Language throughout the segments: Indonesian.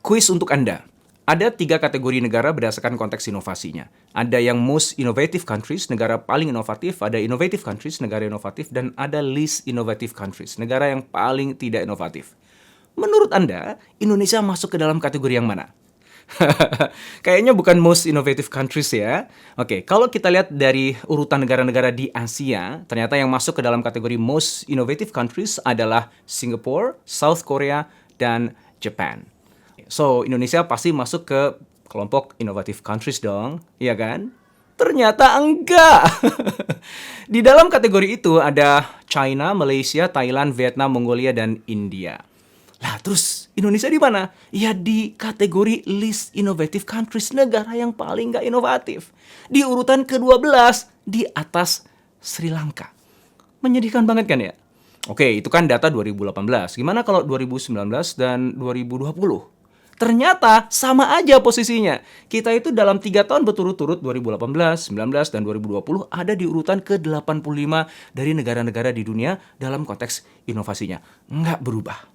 Kuis untuk Anda. Ada 3 kategori negara berdasarkan konteks inovasinya. Ada yang most innovative countries, negara paling inovatif, ada innovative countries, negara inovatif, dan ada least innovative countries, negara yang paling tidak inovatif. Menurut Anda, Indonesia masuk ke dalam kategori yang mana? Kayaknya bukan most innovative countries ya. Oke, kalau kita lihat dari urutan negara-negara di Asia, ternyata yang masuk ke dalam kategori most innovative countries adalah Singapore, South Korea, dan Japan. So, Indonesia pasti masuk ke kelompok innovative countries dong, iya kan? Ternyata enggak. Di dalam kategori itu ada China, Malaysia, Thailand, Vietnam, Mongolia, dan India. Lah, terus Indonesia di mana? Ya di kategori least innovative countries, negara yang paling nggak inovatif. Di urutan ke-12, di atas Sri Lanka. Menyedihkan banget kan ya? Oke, itu kan data 2018. Gimana kalau 2019 dan 2020? Ternyata sama aja posisinya. Kita itu dalam 3 tahun berturut-turut 2018, 19, dan 2020 ada di urutan ke-85 dari negara-negara di dunia dalam konteks inovasinya. Nggak berubah.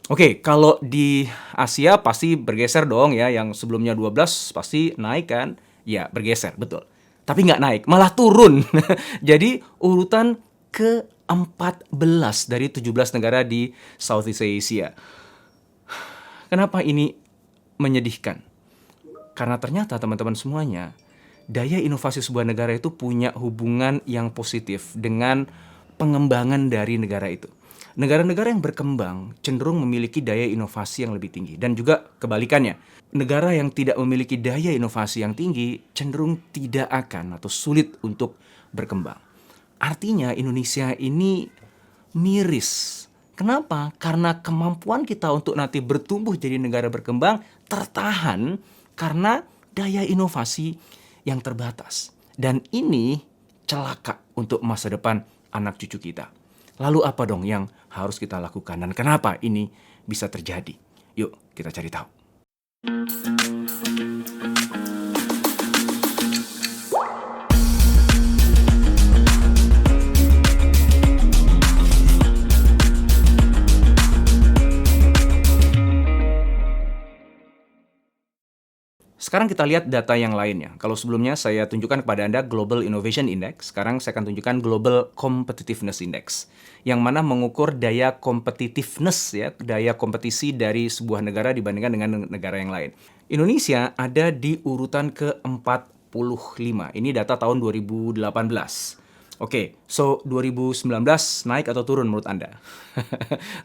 Oke, kalau di Asia pasti bergeser dong ya. Yang sebelumnya 12 pasti naik kan? Ya, bergeser, betul. Tapi nggak naik, malah turun. Jadi urutan ke-14 dari 17 negara di Southeast Asia. Kenapa ini menyedihkan? Karena ternyata teman-teman semuanya, daya inovasi sebuah negara itu punya hubungan yang positif dengan pengembangan dari negara itu. Negara-negara yang berkembang cenderung memiliki daya inovasi yang lebih tinggi. Dan juga kebalikannya, negara yang tidak memiliki daya inovasi yang tinggi cenderung tidak akan atau sulit untuk berkembang. Artinya Indonesia ini miris. Kenapa? Karena kemampuan kita untuk nanti bertumbuh jadi negara berkembang tertahan karena daya inovasi yang terbatas. Dan ini celaka untuk masa depan anak cucu kita. Lalu apa dong yang harus kita lakukan dan kenapa ini bisa terjadi? Yuk kita cari tahu. Sekarang kita lihat data yang lainnya. Kalau sebelumnya saya tunjukkan kepada Anda Global Innovation Index, sekarang saya akan tunjukkan Global Competitiveness Index, yang mana mengukur daya competitiveness ya, daya kompetisi dari sebuah negara dibandingkan dengan negara yang lain. Indonesia ada di urutan ke-45. Ini data tahun 2018. Oke, so 2019 naik atau turun menurut Anda?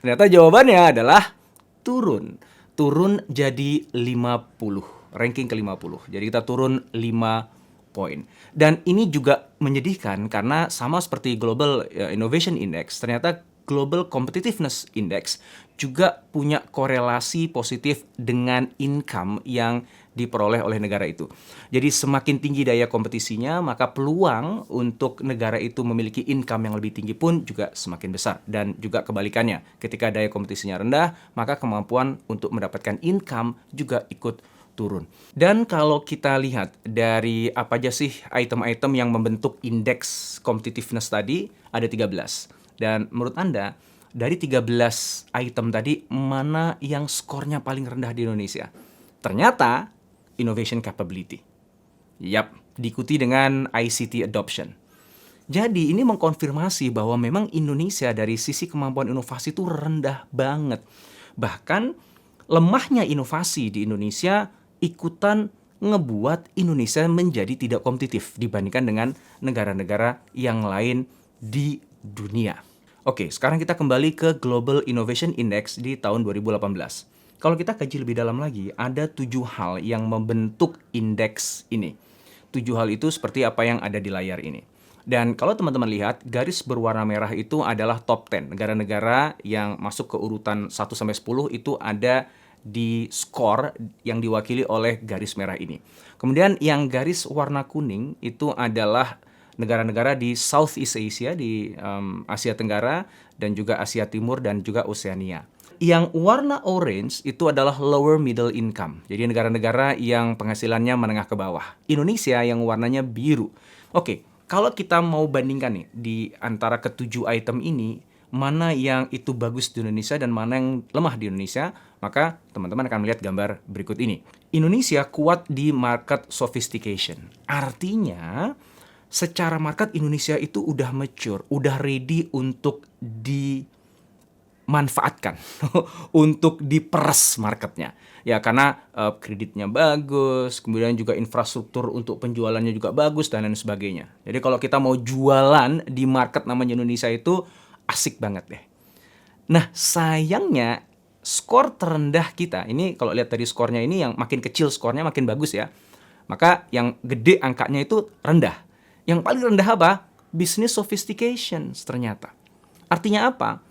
Ternyata jawabannya adalah turun. Turun jadi 50. Ranking ke-50. Jadi kita turun 5 poin. Dan ini juga menyedihkan karena sama seperti Global Innovation Index, ternyata Global Competitiveness Index juga punya korelasi positif dengan income yang diperoleh oleh negara itu. Jadi semakin tinggi daya kompetisinya, maka peluang untuk negara itu memiliki income yang lebih tinggi pun juga semakin besar. Dan juga kebalikannya, ketika daya kompetisinya rendah, maka kemampuan untuk mendapatkan income juga ikut turun. Dan kalau kita lihat dari apa aja sih item-item yang membentuk indeks competitiveness tadi, ada 13. Dan menurut Anda, dari 13 item tadi, mana yang skornya paling rendah di Indonesia? Ternyata, innovation capability. Yap, diikuti dengan ICT adoption. Jadi ini mengkonfirmasi bahwa memang Indonesia dari sisi kemampuan inovasi itu rendah banget. Bahkan lemahnya inovasi di Indonesia ikutan ngebuat Indonesia menjadi tidak kompetitif dibandingkan dengan negara-negara yang lain di dunia. Oke, sekarang kita kembali ke Global Innovation Index di tahun 2018. Kalau kita kaji lebih dalam lagi, ada 7 hal yang membentuk indeks ini. 7 hal itu seperti apa yang ada di layar ini. Dan kalau teman-teman lihat, garis berwarna merah itu adalah top 10. Negara-negara yang masuk ke urutan 1-10 itu ada di skor yang diwakili oleh garis merah ini. Kemudian yang garis warna kuning itu adalah negara-negara di Southeast Asia, di Asia Tenggara, dan juga Asia Timur, dan juga Oceania. Yang warna orange itu adalah lower middle income. Jadi negara-negara yang penghasilannya menengah ke bawah. Indonesia yang warnanya biru. Oke, kalau kita mau bandingkan nih di antara ketujuh item ini, mana yang itu bagus di Indonesia dan mana yang lemah di Indonesia, Maka teman-teman akan melihat gambar berikut ini. Indonesia kuat di market sophistication. Artinya, secara market Indonesia itu udah mature, udah ready untuk dimanfaatkan, untuk diperes marketnya. Ya karena kreditnya bagus, kemudian juga infrastruktur untuk penjualannya juga bagus dan lain sebagainya. Jadi kalau kita mau jualan di market namanya Indonesia itu asik banget deh. Nah, sayangnya skor terendah kita, ini kalau lihat dari skornya ini yang makin kecil skornya makin bagus ya. Maka yang gede angkanya itu rendah. Yang paling rendah apa? Business sophistication ternyata. Artinya apa?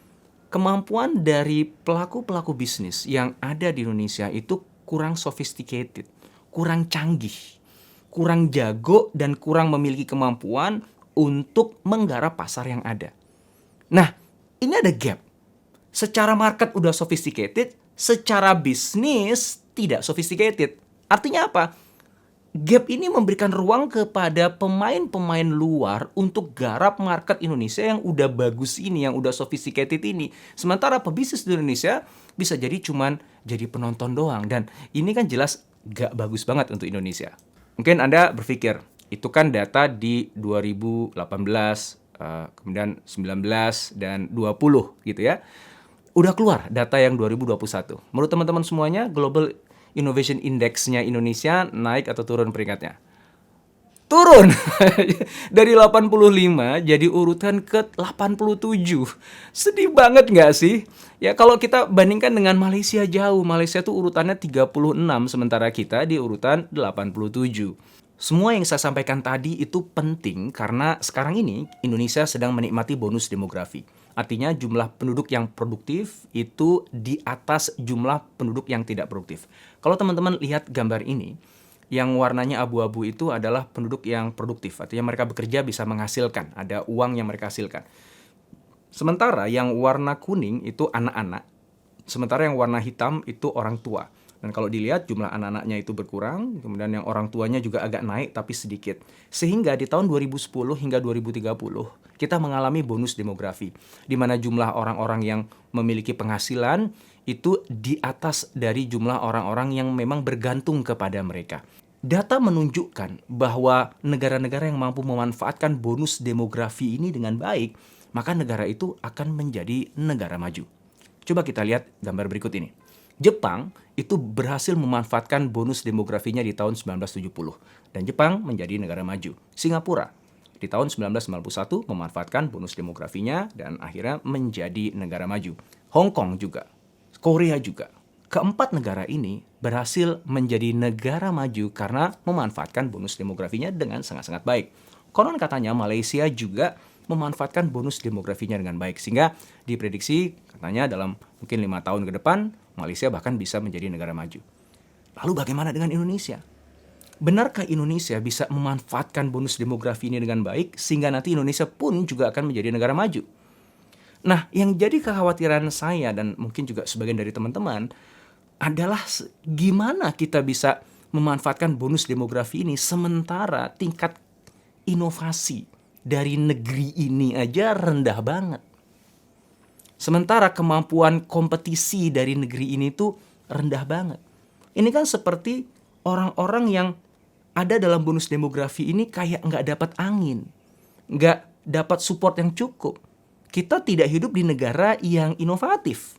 Kemampuan dari pelaku-pelaku bisnis yang ada di Indonesia itu kurang sophisticated, kurang canggih, kurang jago, dan kurang memiliki kemampuan untuk menggarap pasar yang ada. Nah, ini ada gap. Secara market udah sophisticated, secara bisnis tidak sophisticated. Artinya apa? Gap ini memberikan ruang kepada pemain-pemain luar untuk garap market Indonesia yang udah bagus ini, yang udah sophisticated ini. Sementara pebisnis di Indonesia bisa jadi cuman jadi penonton doang. Dan ini kan jelas gak bagus banget untuk Indonesia. Mungkin Anda berpikir, itu kan data di 2018, kemudian 19 dan 20 gitu ya. Udah keluar data yang 2021. Menurut teman-teman semuanya, Global Innovation Index-nya Indonesia naik atau turun peringkatnya? Turun! Dari 85 jadi urutan ke 87. Sedih banget nggak sih? Ya kalau kita bandingkan dengan Malaysia jauh. Malaysia tuh urutannya 36, sementara kita di urutan 87. Semua yang saya sampaikan tadi itu penting karena sekarang ini Indonesia sedang menikmati bonus demografi. Artinya jumlah penduduk yang produktif itu di atas jumlah penduduk yang tidak produktif. Kalau teman-teman lihat gambar ini, yang warnanya abu-abu itu adalah penduduk yang produktif. Artinya mereka bekerja bisa menghasilkan, ada uang yang mereka hasilkan. Sementara yang warna kuning itu anak-anak, sementara yang warna hitam itu orang tua. Dan kalau dilihat jumlah anak-anaknya itu berkurang, kemudian yang orang tuanya juga agak naik tapi sedikit. Sehingga di tahun 2010 hingga 2030 kita mengalami bonus demografi, di mana jumlah orang-orang yang memiliki penghasilan itu di atas dari jumlah orang-orang yang memang bergantung kepada mereka. Data menunjukkan bahwa negara-negara yang mampu memanfaatkan bonus demografi ini dengan baik, maka negara itu akan menjadi negara maju. Coba kita lihat gambar berikut ini. Jepang itu berhasil memanfaatkan bonus demografinya di tahun 1970 dan Jepang menjadi negara maju. Singapura di tahun 1991 memanfaatkan bonus demografinya dan akhirnya menjadi negara maju. Hong Kong juga, Korea juga. Keempat negara ini berhasil menjadi negara maju karena memanfaatkan bonus demografinya dengan sangat-sangat baik. Konon katanya Malaysia juga memanfaatkan bonus demografinya dengan baik, sehingga diprediksi katanya dalam mungkin 5 tahun ke depan Malaysia bahkan bisa menjadi negara maju. Lalu bagaimana dengan Indonesia? Benarkah Indonesia bisa memanfaatkan bonus demografi ini dengan baik sehingga nanti Indonesia pun juga akan menjadi negara maju? Nah, yang jadi kekhawatiran saya dan mungkin juga sebagian dari teman-teman adalah gimana kita bisa memanfaatkan bonus demografi ini sementara tingkat inovasi dari negeri ini aja rendah banget. Sementara kemampuan kompetisi dari negeri ini tuh rendah banget. Ini kan seperti orang-orang yang ada dalam bonus demografi ini kayak nggak dapat angin, nggak dapat support yang cukup. Kita tidak hidup di negara yang inovatif.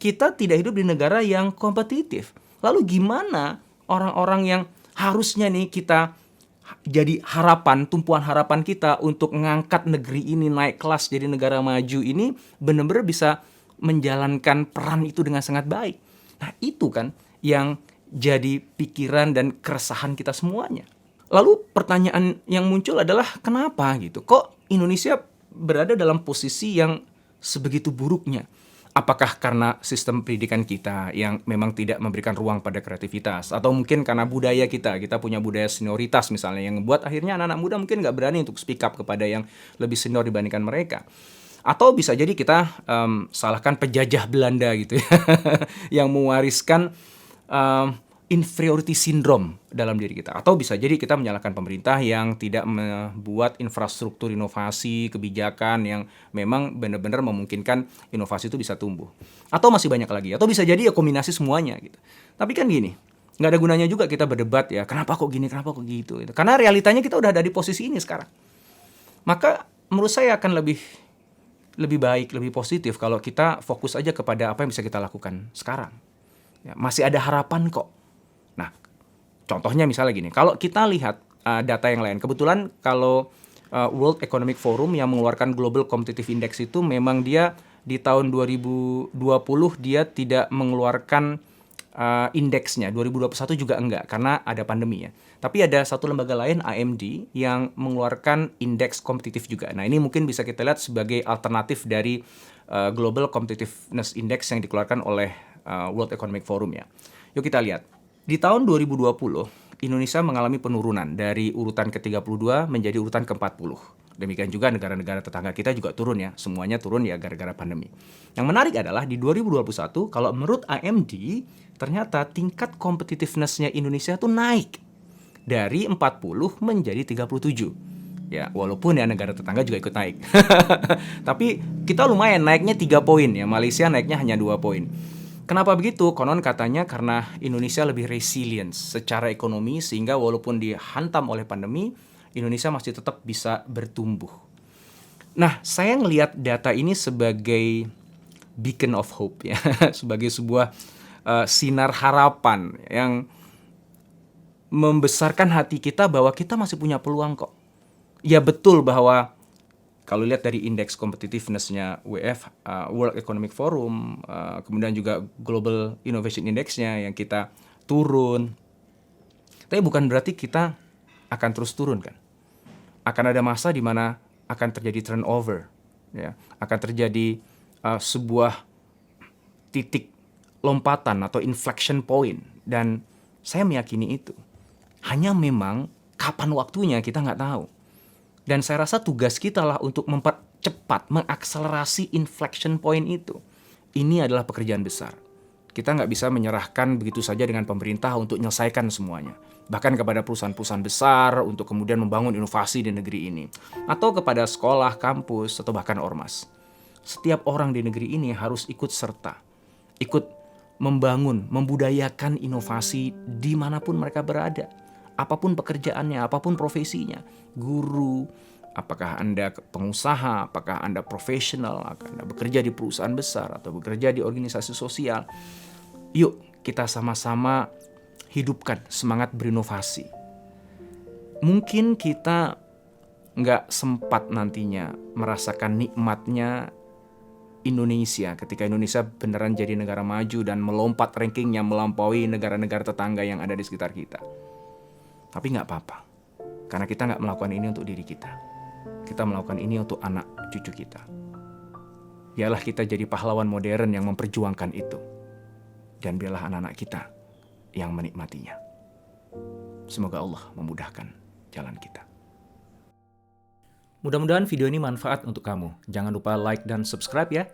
Kita tidak hidup di negara yang kompetitif. Lalu gimana orang-orang yang harusnya nih kita jadi harapan, tumpuan harapan kita untuk mengangkat negeri ini naik kelas jadi negara maju ini benar-benar bisa menjalankan peran itu dengan sangat baik. Nah itu kan yang jadi pikiran dan keresahan kita semuanya. Lalu pertanyaan yang muncul adalah kenapa gitu? Kok Indonesia berada dalam posisi yang sebegitu buruknya? Apakah karena sistem pendidikan kita yang memang tidak memberikan ruang pada kreativitas? Atau mungkin karena budaya kita punya budaya senioritas misalnya yang membuat akhirnya anak-anak muda mungkin nggak berani untuk speak up kepada yang lebih senior dibandingkan mereka. Atau bisa jadi kita salahkan penjajah Belanda gitu ya, yang mewariskan inferiority syndrome dalam diri kita. Atau bisa jadi kita menyalahkan pemerintah yang tidak membuat infrastruktur inovasi, kebijakan yang memang benar-benar memungkinkan inovasi itu bisa tumbuh. Atau masih banyak lagi. Atau bisa jadi ya kombinasi semuanya gitu. Tapi kan gini, nggak ada gunanya juga kita berdebat ya, kenapa kok gini, kenapa kok gitu. Karena realitanya kita udah ada di posisi ini sekarang. Maka menurut saya akan lebih baik, lebih positif kalau kita fokus aja kepada apa yang bisa kita lakukan sekarang. Ya, masih ada harapan kok. Nah, contohnya misalnya gini, kalau kita lihat data yang lain, kebetulan kalau World Economic Forum yang mengeluarkan Global Competitive Index itu memang dia di tahun 2020 dia tidak mengeluarkan indeksnya, 2021 juga enggak karena ada pandemi ya. Tapi ada satu lembaga lain, AMD, yang mengeluarkan indeks kompetitif juga. Nah, ini mungkin bisa kita lihat sebagai alternatif dari Global Competitiveness Index yang dikeluarkan oleh World Economic Forum ya. Yuk kita lihat. Di tahun 2020, Indonesia mengalami penurunan dari urutan ke-32 menjadi urutan ke-40. Demikian juga negara-negara tetangga kita juga turun ya. Semuanya turun ya gara-gara pandemi. Yang menarik adalah di 2021, kalau menurut AMD, ternyata tingkat competitiveness-nya Indonesia tuh naik. Dari 40 menjadi 37. Ya, walaupun ya negara tetangga juga ikut naik. Tapi kita lumayan naiknya 3 poin ya. Malaysia naiknya hanya 2 poin. Kenapa begitu? Konon katanya karena Indonesia lebih resilient secara ekonomi sehingga walaupun dihantam oleh pandemi, Indonesia masih tetap bisa bertumbuh. Nah, saya ngelihat data ini sebagai beacon of hope ya, sebagai sebuah sinar harapan yang membesarkan hati kita bahwa kita masih punya peluang kok. Ya betul bahwa kalau lihat dari indeks competitiveness-nya WF, World Economic Forum, kemudian juga Global Innovation Index-nya yang kita turun. Tapi bukan berarti kita akan terus turun kan. Akan ada masa di mana akan terjadi turnover, ya, akan terjadi sebuah titik lompatan atau inflection point. Dan saya meyakini itu. Hanya memang kapan waktunya kita nggak tahu. Dan saya rasa tugas kita lah untuk mempercepat, mengakselerasi inflection point itu. Ini adalah pekerjaan besar. Kita nggak bisa menyerahkan begitu saja dengan pemerintah untuk menyelesaikan semuanya. Bahkan kepada perusahaan-perusahaan besar untuk kemudian membangun inovasi di negeri ini. Atau kepada sekolah, kampus, atau bahkan ormas. Setiap orang di negeri ini harus ikut serta. Ikut membangun, membudayakan inovasi dimanapun mereka berada. Apapun pekerjaannya, apapun profesinya, guru, apakah Anda pengusaha, apakah Anda profesional, apakah Anda bekerja di perusahaan besar atau bekerja di organisasi sosial, yuk kita sama-sama hidupkan semangat berinovasi. Mungkin kita nggak sempat nantinya merasakan nikmatnya Indonesia ketika Indonesia beneran jadi negara maju dan melompat rankingnya melampaui negara-negara tetangga yang ada di sekitar kita. Tapi nggak apa-apa, karena kita nggak melakukan ini untuk diri kita. Kita melakukan ini untuk anak cucu kita. Biarlah kita jadi pahlawan modern yang memperjuangkan itu. Dan biarlah anak-anak kita yang menikmatinya. Semoga Allah memudahkan jalan kita. Mudah-mudahan video ini manfaat untuk kamu. Jangan lupa like dan subscribe ya.